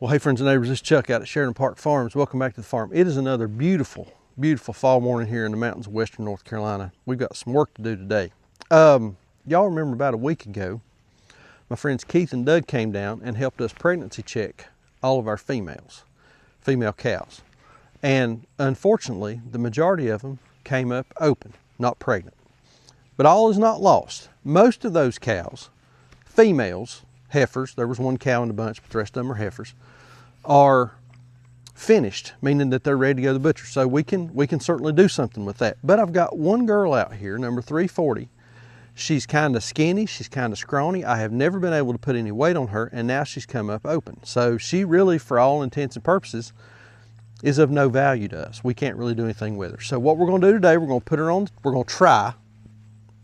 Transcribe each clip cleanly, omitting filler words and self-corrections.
Well, hey friends and neighbors, this is Chuck out at Sheridan Park Farms. Welcome back to the farm. It is another beautiful, beautiful fall morning here in the mountains of western North Carolina. We've got some work to do today. Y'all remember about a week ago, my friends Keith and Doug came down and helped us pregnancy check all of our female cows. And unfortunately, the majority of them came up open, not pregnant. But all is not lost. Most of those cows, females, heifers, there was one cow in the bunch, but the rest of them are heifers, are finished, meaning that they're ready to go to the butcher. So we can certainly do something with that. But I've got one girl out here, number 340. She's kind of skinny, she's kind of scrawny. I have never been able to put any weight on her, and now she's come up open. So she really, for all intents and purposes, is of no value to us. We can't really do anything with her. So what we're gonna do today, we're gonna put her on, we're gonna try.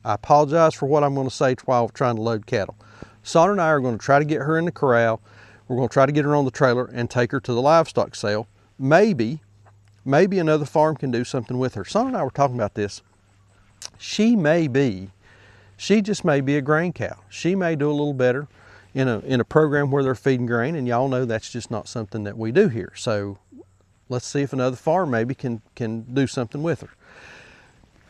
I apologize for what I'm gonna say while we're trying to load cattle. Sonner and I are gonna try to get her in the corral. We're gonna try to get her on the trailer and take her to the livestock sale. Maybe another farm can do something with her. Sonner and I were talking about this. She just may be a grain cow. She may do a little better in a program where they're feeding grain, and y'all know that's just not something that we do here. So let's see if another farm maybe can do something with her.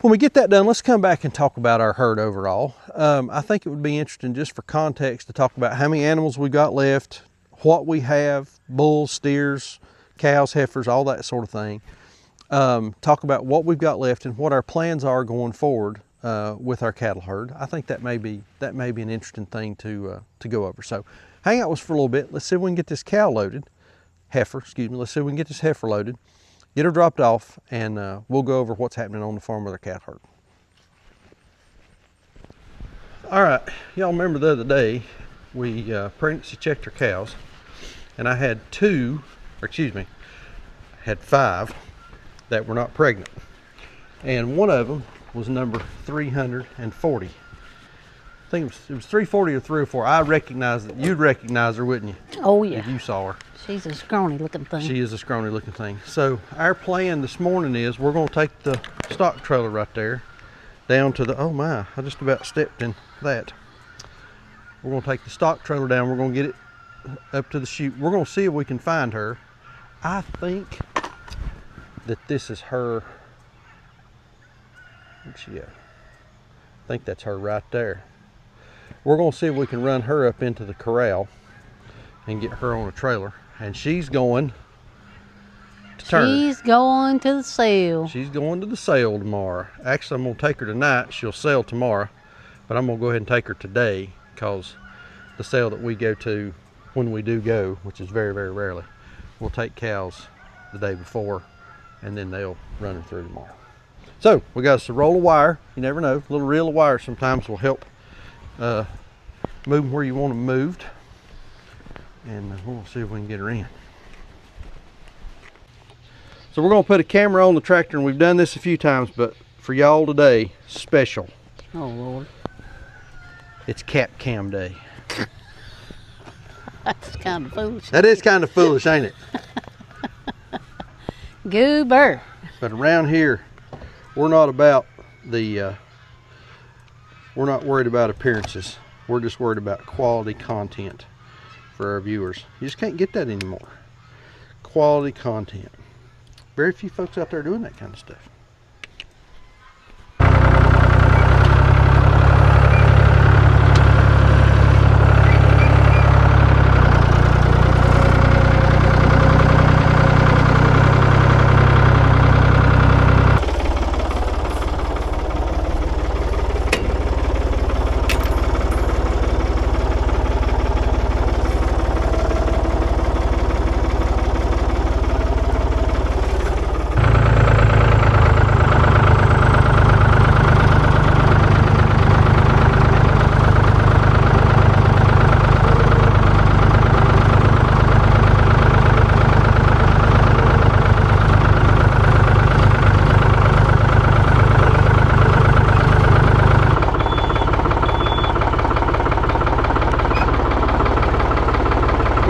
When we get that done, let's come back and talk about our herd overall. I think it would be interesting just for context to talk about how many animals we got left, what we have, bulls, steers, cows, heifers, all that sort of thing. Talk about what we've got left and what our plans are going forward with our cattle herd. I think that may be an interesting thing to go over. So hang out with us for a little bit. Let's see if we can get this cow loaded, heifer, excuse me. Let's see if we can get this heifer loaded, get her dropped off, and we'll go over what's happening on the farm with our cattle herd. All right, y'all remember the other day we pregnancy checked our cows, and I had had 5 that were not pregnant, and one of them was number 340. I think it was 340 or 304. I recognize that. You'd recognize her, wouldn't you? Oh yeah. If you saw her. She's a scrawny looking thing. She is a scrawny looking thing. So our plan this morning is we're going to take the stock trailer right there down to the, oh my, I just about stepped in that. We're going to take the stock trailer down. We're going to get it up to the chute. We're going to see if we can find her. I think that this is her. Where'd she go? I think that's her right there. We're going to see if we can run her up into the corral and get her on a trailer. And she's going to turn. She's going to the sale. She's going to the sale tomorrow. Actually, I'm going to take her tonight. She'll sell tomorrow. But I'm going to go ahead and take her today, because the sale that we go to, when we do go, which is very, very rarely, we'll take cows the day before, and then they'll run her through tomorrow. So we got us a roll of wire. You never know, a little reel of wire sometimes will help move them where you want them moved. And we'll see if we can get her in. So we're going to put a camera on the tractor, and we've done this a few times, but for y'all today, special. Oh Lord. It's Cap Cam Day. That's kind of foolish. That is kind of foolish, ain't it? Goober. But around here, we're not about we're not worried about appearances. We're just worried about quality content for our viewers. You just can't get that anymore. Quality content. Very few folks out there doing that kind of stuff.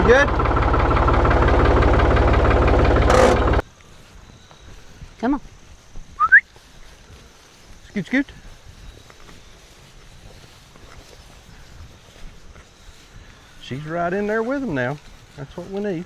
Good? Come on. Scoot, scoot. She's right in there with them now. That's what we need.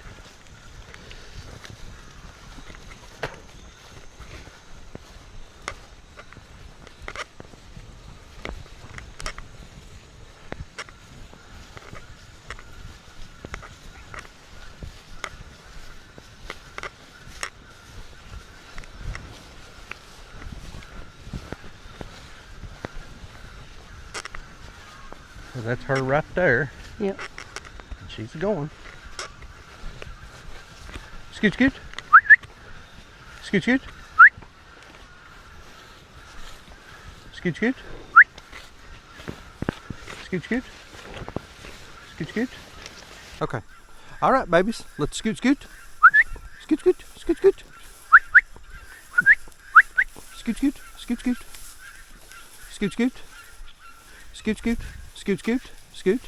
That's her right there. Yep. And she's going. Scoot, scoot. Scoot, scoot. Scoot, scoot. Scoot, scoot. Scoot, scoot. Okay. All right, babies. Let's scoot, scoot. Scoot, scoot. Scoot, scoot. Scoot, scoot. Scoot, scoot. Scoot, scoot. Scoot, scoot. Scoot, scoot. Scoot.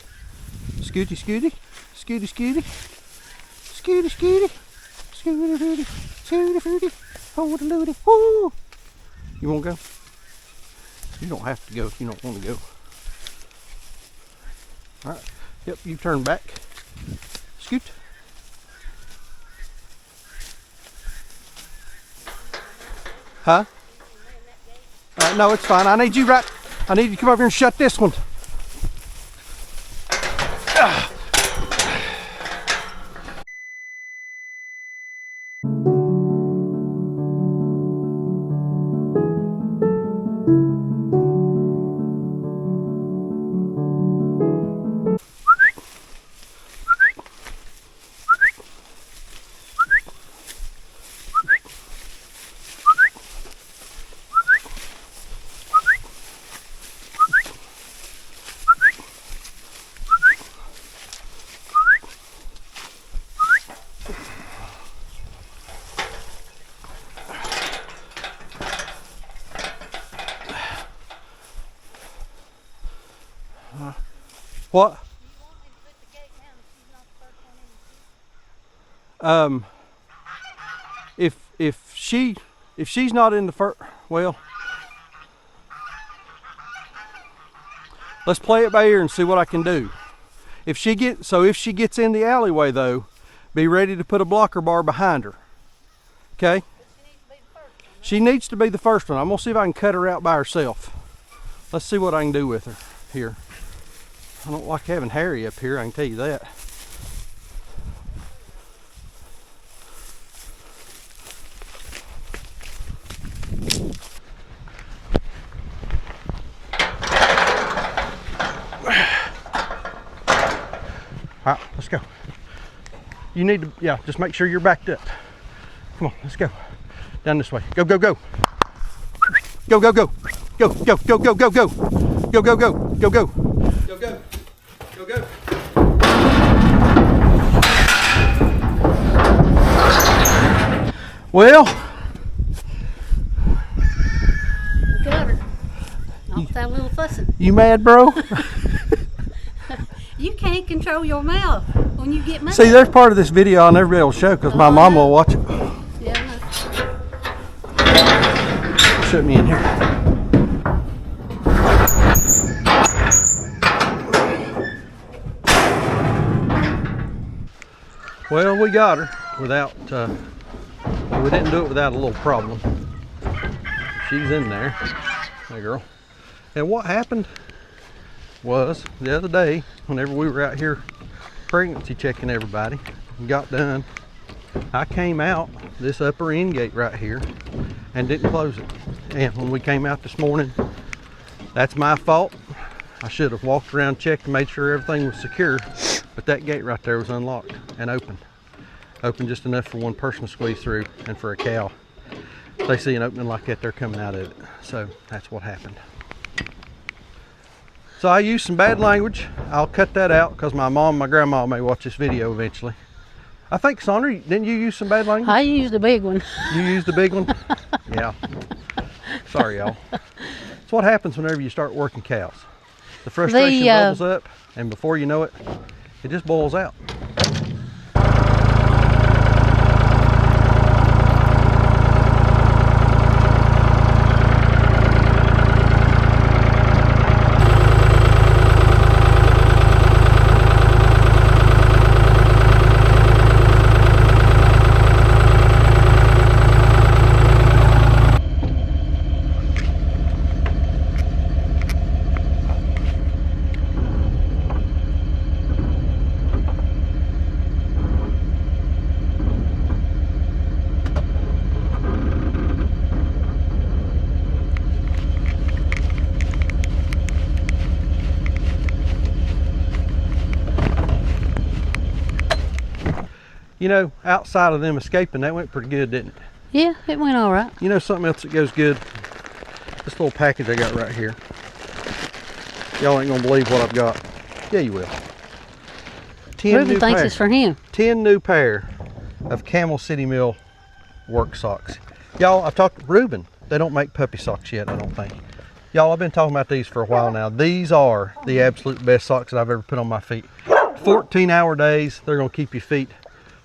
Scooty, scooty. Scooty, scooty. Scooty, scooty. Scooty, scooty. Scooty, scooty. Hold a looty. Woo! You won't go? You don't have to go if you don't want to go. All right. Yep, you turn back. Scoot. Huh? No, it's fine. I need you to come over here and shut this one. What? If she's not in the first, well, let's play it by ear and see what I can do. If she gets in the alleyway though, be ready to put a blocker bar behind her. Okay? She needs to be the first one. I'm gonna see if I can cut her out by herself. Let's see what I can do with her here. I don't like having Harry up here, I can tell you that. All right, let's go. You need to, yeah, just make sure you're backed up. Come on, let's go. Down this way. Go, go, go. Go, go, go. Go, go, go, go, go, go. Go, go, go, go, go. Go, go. Go, go. Well. Got her. Off that little fussing. You mad, bro? You can't control your mouth when you get mad. See, there's part of this video I'll never be able to show because my mom will watch it. Yeah. Shut me in here. Well, we got her without, we didn't do it without a little problem. She's in there. Hey, girl. And what happened was the other day, whenever we were out here pregnancy checking everybody and got done, I came out this upper end gate right here and didn't close it. And when we came out this morning, that's my fault. I should have walked around, checked and made sure everything was secure, but that gate right there was unlocked and open. Open just enough for one person to squeeze through, and for a cow, if they see an opening like that, they're coming out of it. So that's what happened. So I used some bad language. I'll cut that out because my mom and my grandma may watch this video eventually. I think, Sandra, didn't you use some bad language? I used a big one. You used the big one? Yeah. Sorry, y'all. It's what happens whenever you start working cows. The frustration bubbles up, and before you know it, it just boils out. You know, outside of them escaping, that went pretty good, didn't it? Yeah, it went all right. You know something else that goes good? This little package I got right here. Y'all ain't gonna believe what I've got. Yeah, you will. 10 Ruben new thinks pair. it's for him. 10 new pair of Camel City Mill work socks. Y'all, I've talked to Ruben. They don't make puppy socks yet, I don't think. Y'all, I've been talking about these for a while now. These are the absolute best socks that I've ever put on my feet. 14-hour days. They're gonna keep your feet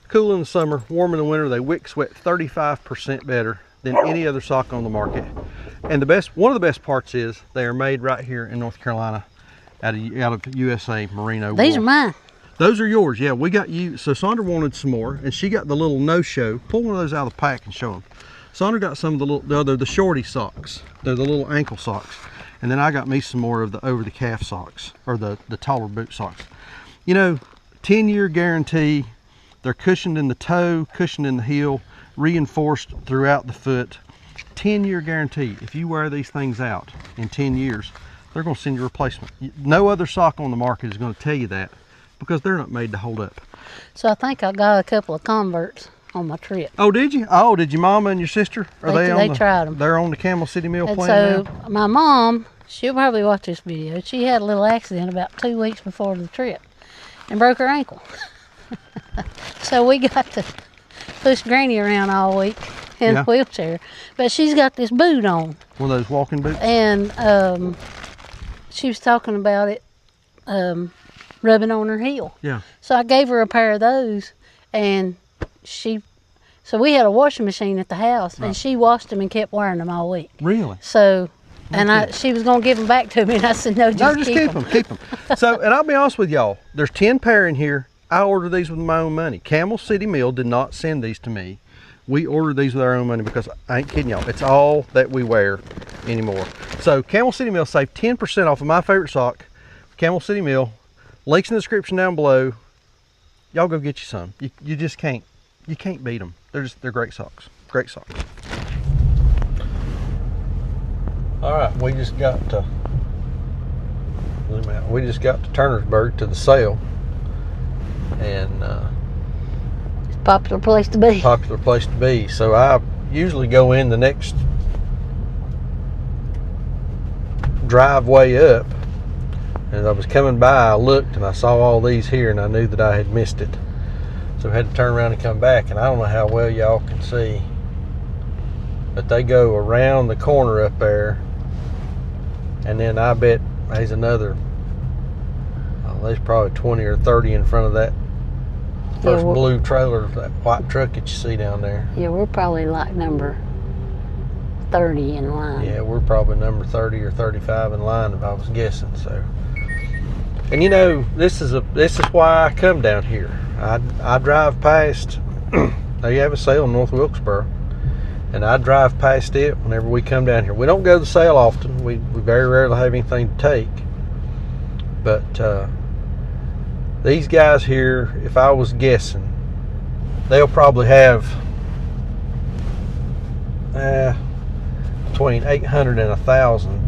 cool in the summer, warm in the winter. They wick sweat 35% better than any other sock on the market. And one of the best parts is they are made right here in North Carolina out of USA merino These wool. are mine. Those are yours, yeah. We got you. So Sandra wanted some more, and she got the little no-show. Pull one of those out of the pack and show them. Sandra got some of the shorty socks. They're the little ankle socks. And then I got me some more of the over-the-calf socks, or the taller boot socks. You know, 10-year guarantee. They're cushioned in the toe, cushioned in the heel, reinforced throughout the foot. 10-year guarantee. If you wear these things out in 10 years, they're going to send you a replacement. No other sock on the market is going to tell you that, because they're not made to hold up. So I think I got a couple of converts on my trip. Oh, did you? Oh, did your mama and your sister? They tried them. They're on the Camel City Mill And plan so now? my mom, she'll probably watch this video. She had a little accident about 2 weeks before the trip and broke her ankle. So we got to push Granny around all week in a wheelchair. But she's got this boot on. One of those walking boots? And she was talking about it rubbing on her heel. Yeah. So I gave her a pair of those, and so we had a washing machine at the house, and she washed them and kept wearing them all week. Really? So, and she was going to give them back to me, and I said, no, just keep them. Keep them. So, and I'll be honest with y'all, there's 10 pair in here. I ordered these with my own money. Camel City Mill did not send these to me. We ordered these with our own money, because I ain't kidding y'all, it's all that we wear anymore. So Camel City Mill saved 10% off of my favorite sock, Camel City Mill. Links in the description down below. Y'all go get you some. You just can't beat them. They're great socks. Great socks. All right, we just got to Turnersburg to the sale, and It's a popular place to be. popular place to be. So I usually go in the next driveway up, and as I was coming by, I looked and I saw all these here, and I knew that I had missed it. So I had to turn around and come back, and I don't know how well y'all can see, but they go around the corner up there, and then I bet there's another, there's probably 20 or 30 in front of that first blue trailer, that white truck that you see down there. Yeah, we're probably like number 30 in line. Yeah, we're probably number 30 or 35 in line if I was guessing. So, and you know, this is why I come down here. I drive past. They have a sale in North Wilkesboro, and I drive past it whenever we come down here. We don't go to the sale often. We very rarely have anything to take. But these guys here, if I was guessing, they'll probably have between 800 and 1,000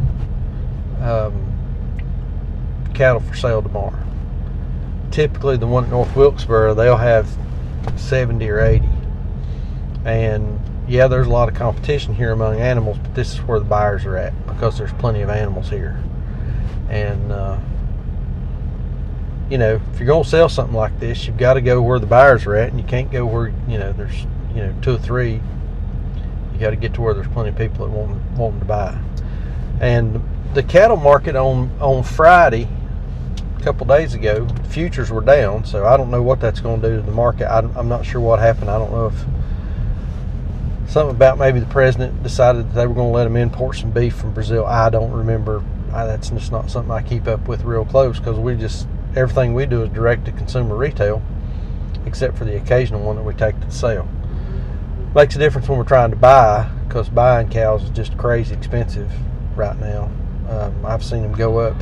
cattle for sale tomorrow. Typically, the one at North Wilkesboro, they'll have 70 or 80. And yeah, there's a lot of competition here among animals, but this is where the buyers are at, because there's plenty of animals here. And you know, if you're going to sell something like this, you've got to go where the buyers are at, and you can't go where, you know, there's, you know, 2 or 3. You got to get to where there's plenty of people that want to buy. And the cattle market on Friday, a couple days ago, futures were down, so I don't know what that's going to do to the market. I'm not sure what happened. I don't know if something about maybe the president decided that they were going to let them import some beef from Brazil. I don't remember. That's just not something I keep up with real close, because everything we do is direct to consumer retail, except for the occasional one that we take to the sale. Makes a difference when we're trying to buy, because buying cows is just crazy expensive right now. I've seen them go up,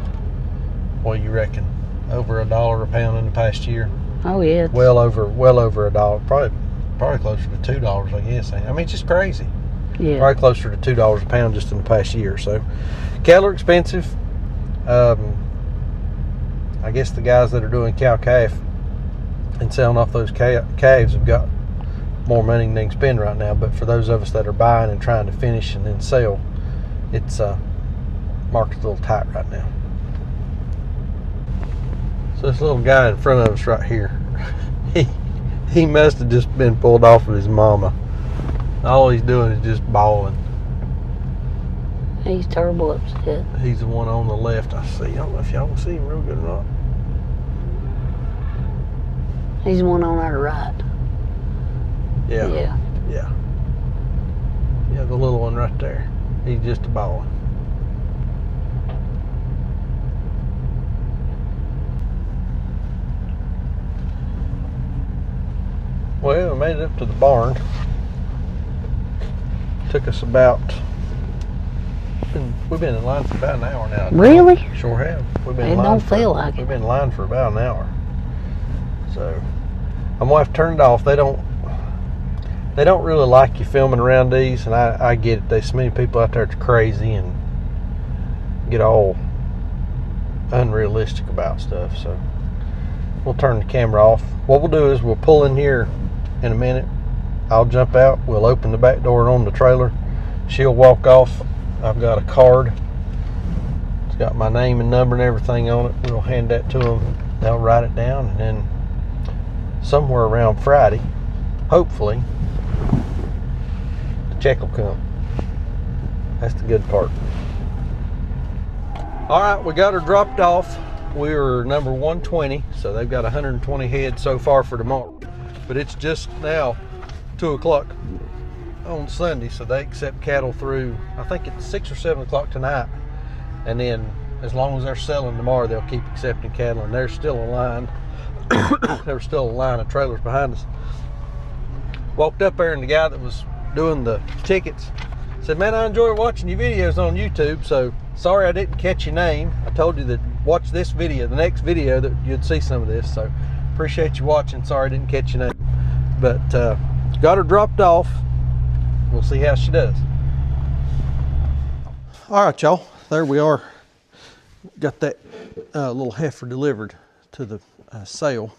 what do you reckon, over $1 a pound in the past year? Oh yeah. Well over $1, probably closer to $2, I guess. I mean, it's just crazy. Yeah. Probably closer to $2 a pound just in the past year. So cattle are expensive. I guess the guys that are doing cow-calf and selling off those calves have got more money than they can spend right now. But for those of us that are buying and trying to finish and then sell, it's market's a little tight right now. So this little guy in front of us right here, he must have just been pulled off of his mama. All he's doing is just bawling. He's terrible upset. He's the one on the left. I see. I don't know if y'all can see him real good or not. He's the one on our right. Yeah. Yeah. Yeah. Yeah, the little one right there. He's just a bawling. Well, we made it up to the barn. Took us about, we've been in line for about an hour now. Really? Sure have. We've been It in line don't for, feel like We've it. been in line for about an hour. So my wife turned it off. They don't really like you filming around these, and I get it. There's so many people out there that's crazy and get all unrealistic about stuff. So we'll turn the camera off. What we'll do is we'll pull in here in a minute. I'll jump out. We'll open the back door on the trailer. She'll walk off. I've got a card. It's got my name and number and everything on it. We'll hand that to them. They'll write it down, and then somewhere around Friday, hopefully, the check will come. That's the good part. All right, we got her dropped off. We were number 120, so they've got 120 heads so far for tomorrow. But it's just now 2 o'clock on Sunday, so they accept cattle through, I think it's 6 or 7 o'clock tonight. And then as long as they're selling tomorrow, they'll keep accepting cattle, and there's still a line. There's still a line of trailers behind us. Walked up there, and the guy that was doing the tickets said, "Man, I enjoy watching your videos on YouTube, so sorry I didn't catch your name. I told you that watch this video, the next video, that you'd see some of this, so appreciate you watching. Sorry I didn't catch your name." But got her dropped off. We'll see how she does. All right, y'all, there we are. Got that little heifer delivered to the sale.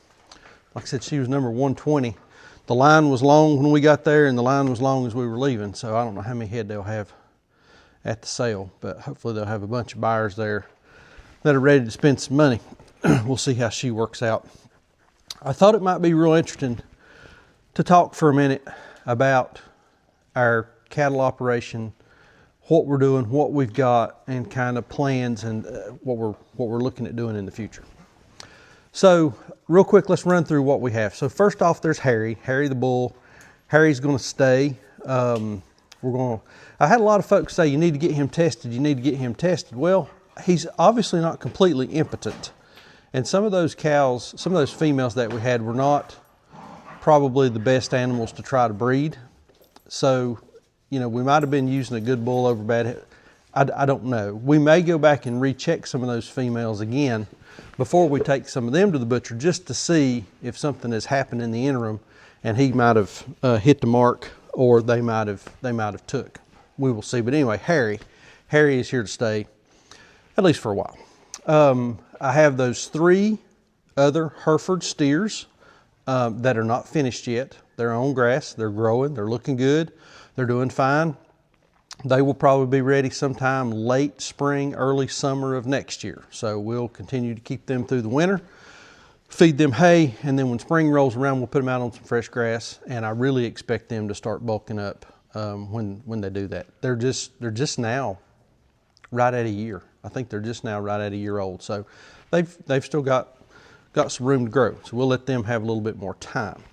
Like I said, she was number 120. The line was long when we got there, and the line was long as we were leaving, so I don't know how many head they'll have at the sale, but hopefully they'll have a bunch of buyers there that are ready to spend some money. We'll see how she works out. I thought it might be real interesting to talk for a minute about our cattle operation, what we're doing, what we've got, and kind of plans, and what we're looking at doing in the future. So real quick, let's run through what we have. So first off, there's Harry the bull. Harry's going to stay. I had a lot of folks say, you need to get him tested, you need to get him tested. Well, he's obviously not completely impotent. And some of those cows, some of those females that we had were not probably the best animals to try to breed. So, you know, we might have been using a good bull over bad. I don't know. We may go back and recheck some of those females again before we take some of them to the butcher, just to see if something has happened in the interim and he might have hit the mark, or they might have took. We will see. But anyway, Harry is here to stay, at least for a while. I have those 3 other Hereford steers that are not finished yet. They're on grass, they're growing, they're looking good, they're doing fine. They will probably be ready sometime late spring, early summer of next year. So we'll continue to keep them through the winter, feed them hay, and then when spring rolls around, we'll put them out on some fresh grass. And I really expect them to start bulking up when they do that. They're just now right at a year. I think they're just now right at a year old. So they've still got some room to grow. So we'll let them have a little bit more time.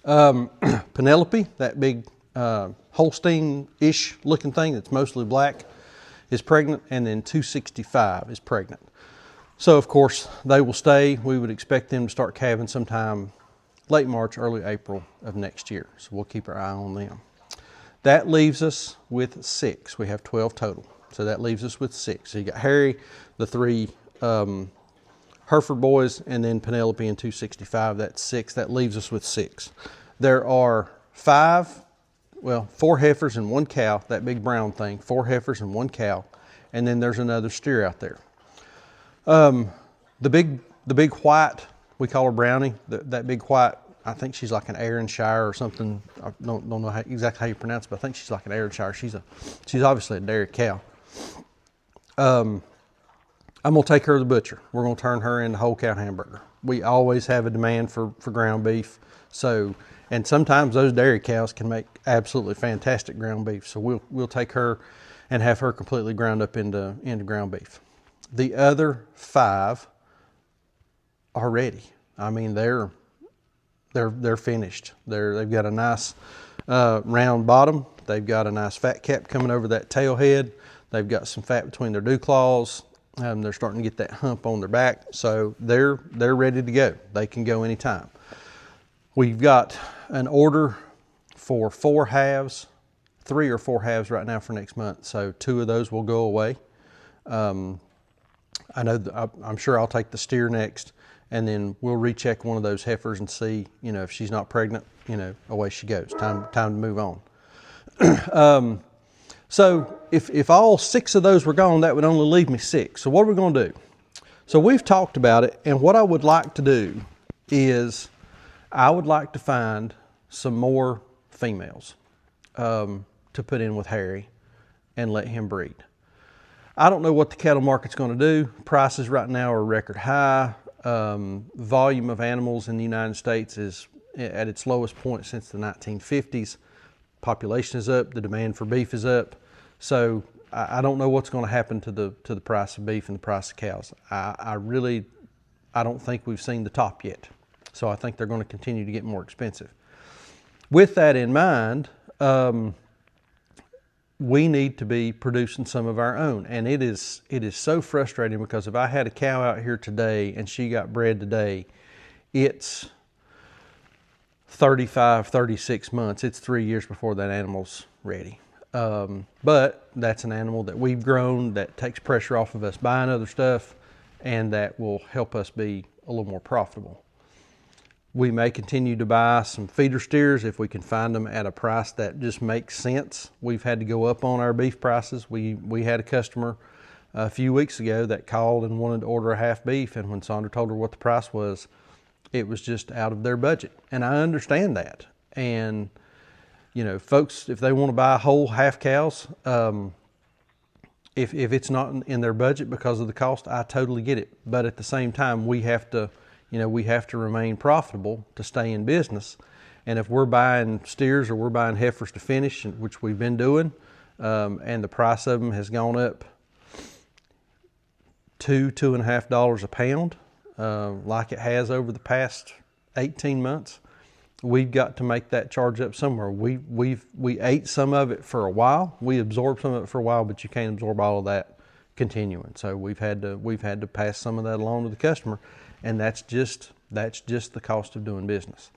Penelope, that big Holstein-ish looking thing that's mostly black, is pregnant, and then 265 is pregnant. So of course they will stay. We would expect them to start calving sometime late March, early April of next year. So we'll keep our eye on them. That leaves us with 6. We have 12 total. So that leaves us with 6. So you got Harry, the 3 Hereford boys, and then Penelope and 265. That's 6. That leaves us with 6. There are 4 heifers and 1 cow, that big brown thing, 4 heifers and 1 cow, and then there's another steer out there. The big white We call her Brownie, that big white. I think she's like an Ayrshire or something. I don't know exactly how you pronounce it, but I think she's like an Ayrshire. She's obviously a dairy cow. I'm gonna take her to the butcher. We're gonna turn her into whole cow hamburger. We always have a demand for ground beef. So, and sometimes those dairy cows can make absolutely fantastic ground beef. So we'll take her and have her completely ground up into ground beef. The other 5 are ready. I mean, they're finished. They've got a nice round bottom. They've got a nice fat cap coming over that tail head. They've got some fat between their dew claws. They're starting to get that hump on their back, so they're ready to go. They can go anytime. We've got an order for 4 halves, 3 or 4 halves right now for next month. So 2 of those will go away. I know I'm sure I'll take the steer next, and then we'll recheck one of those heifers and see, if she's not pregnant, away she goes. Time to move on. So if all 6 of those were gone, that would only leave me 6. So what are we going to do? So we've talked about it, and what I would like to do is I would like to find some more females to put in with Harry and let him breed. I don't know what the cattle market's going to do. Prices right now are record high. Volume of animals in the United States is at its lowest point since the 1950s. Population is up, the demand for beef is up. So I don't know what's going to happen to the price of beef and the price of cows. I don't think we've seen the top yet. So I think they're going to continue to get more expensive. With that in mind, we need to be producing some of our own. And it is so frustrating, because if I had a cow out here today and she got bred today, it's 35, 36 months. It's 3 years before that animal's ready. But that's an animal that we've grown, that takes pressure off of us buying other stuff, and that will help us be a little more profitable. We may continue to buy some feeder steers if we can find them at a price that just makes sense. We've had to go up on our beef prices. We had a customer a few weeks ago that called and wanted to order a half beef, and when Sandra told her what the price was, it was just out of their budget. And I understand that. And folks, if they want to buy whole half cows, if it's not in their budget because of the cost, I totally get it. But at the same time, we have to remain profitable to stay in business. And if we're buying steers or we're buying heifers to finish, which we've been doing, and the price of them has gone up $2.50 a pound, like it has over the past 18 months, we've got to make that charge up somewhere. We ate some of it for a while. We absorbed some of it for a while, but you can't absorb all of that continuing. So we've had to pass some of that along to the customer. And that's just the cost of doing business.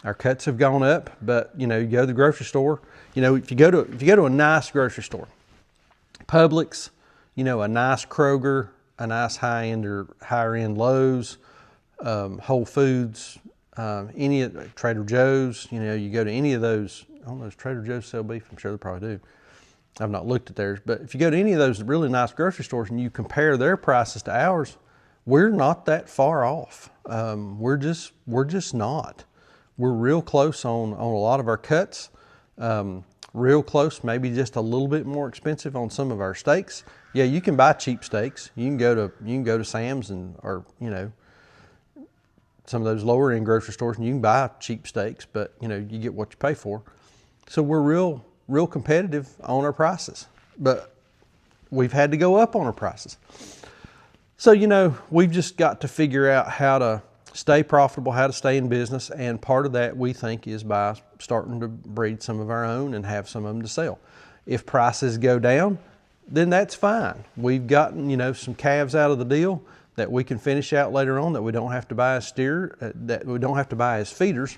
Our cuts have gone up, but you go to the grocery store. If you go to a nice grocery store, Publix, a nice Kroger, a nice high-end or higher-end Lowe's, Whole Foods, any of Trader Joe's. You go to any of those. I don't know, does Trader Joe's sell beef? I'm sure they probably do. I've not looked at theirs, but if you go to any of those really nice grocery stores and you compare their prices to ours, we're not that far off. We're just not. We're real close on a lot of our cuts. Real close, maybe just a little bit more expensive on some of our steaks. Yeah, you can buy cheap steaks. You can go to Sam's or some of those lower end grocery stores, and you can buy cheap steaks, but you get what you pay for. So we're real competitive on our prices, but we've had to go up on our prices. So, we've just got to figure out how to stay profitable, how to stay in business, and part of that we think is by starting to breed some of our own and have some of them to sell. If prices go down, then that's fine. We've gotten, some calves out of the deal that we can finish out later on, that we don't have to buy as steer, that we don't have to buy as feeders,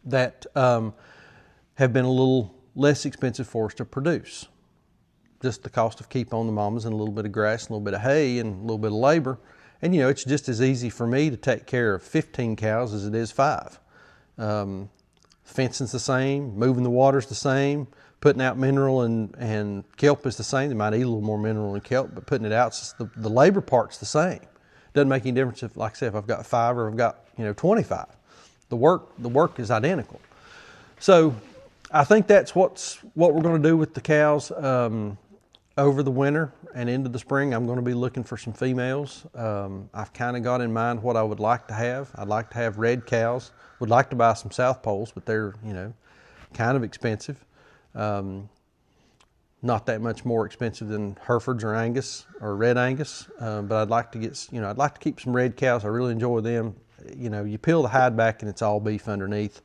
that have been a little less expensive for us to produce. Just the cost of keep on the mamas and a little bit of grass, a little bit of hay, and a little bit of labor. And it's just as easy for me to take care of 15 cows as it is 5. Fencing's the same, moving the water's the same, putting out mineral and kelp is the same. They might eat a little more mineral and kelp, but putting it out, the labor part's the same. Doesn't make any difference if, like I said, if I've got 5 or I've got 25. The work is identical. So I think that's what we're going to do with the cows over the winter and into the spring. I'm going to be looking for some females. I've kind of got in mind what I would like to have. I'd like to have red cows. Would like to buy some South Poles, but they're kind of expensive. Not that much more expensive than Herefords or Angus or Red Angus, but I'd like to get, I'd like to keep some red cows. I really enjoy them. You peel the hide back and it's all beef underneath.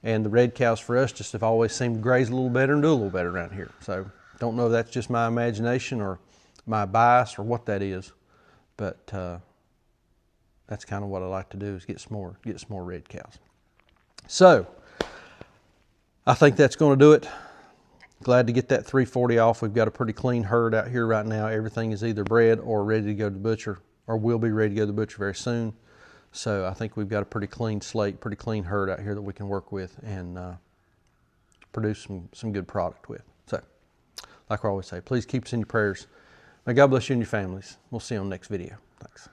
And the red cows for us just have always seemed to graze a little better and do a little better around here. So don't know if that's just my imagination or my bias or what that is, but that's kind of what I like to do, is get some more red cows. So I think that's going to do it. Glad to get that 340 off. We've got a pretty clean herd out here right now. Everything is either bred or ready to go to the butcher, or will be ready to go to the butcher very soon. So I think we've got a pretty clean slate, pretty clean herd out here that we can work with and produce some good product with. So like I always say, please keep us in your prayers. May God bless you and your families. We'll see you on the next video. Thanks.